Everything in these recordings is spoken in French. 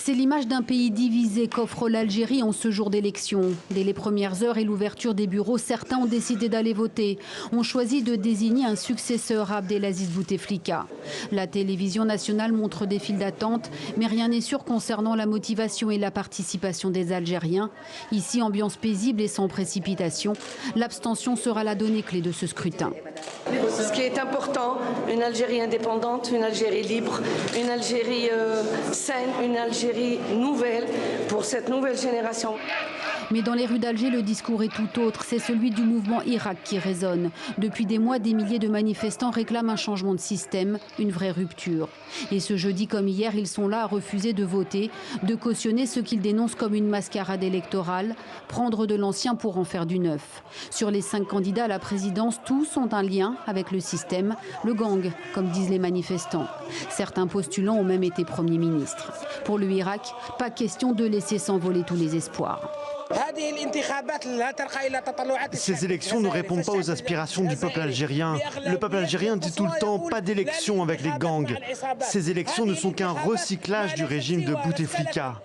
C'est l'image d'un pays divisé qu'offre l'Algérie en ce jour d'élection. Dès les premières heures et l'ouverture des bureaux, certains ont décidé d'aller voter. Ont choisi de désigner un successeur à Abdelaziz Bouteflika. La télévision nationale montre des files d'attente, mais rien n'est sûr concernant la motivation et la participation des Algériens. Ici, ambiance paisible et sans précipitation. L'abstention sera la donnée clé de ce scrutin. Ce qui est important, une Algérie indépendante, une Algérie libre, une Algérie saine, une Algérie nouvelle pour cette nouvelle génération. Mais dans les rues d'Alger, le discours est tout autre. C'est celui du mouvement Irak qui résonne. Depuis des mois, des milliers de manifestants réclament un changement de système, une vraie rupture. Et ce jeudi comme hier, ils sont là à refuser de voter, de cautionner ce qu'ils dénoncent comme une mascarade électorale, prendre de l'ancien pour en faire du neuf. Sur les 5 candidats à la présidence, tous ont un lien avec le système, le gang, comme disent les manifestants. Certains postulants ont même été Premier ministre. Pour le Irak, pas question de laisser s'envoler tous les espoirs. Ces élections ne répondent pas aux aspirations du peuple algérien. Le peuple algérien dit tout le temps pas d'élections avec les gangs. Ces élections ne sont qu'un recyclage du régime de Bouteflika.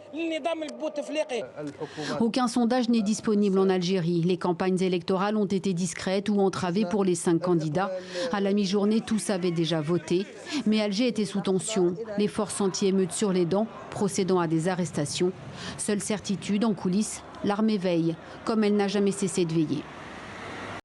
Aucun sondage n'est disponible en Algérie. Les campagnes électorales ont été discrètes ou entravées pour les 5 candidats. À la mi-journée, tous avaient déjà voté. Mais Alger était sous tension. Les forces anti-émeutes sur les dents, procédant à des arrestations. Seule certitude en coulisses, l'armée veille, comme elle n'a jamais cessé de veiller.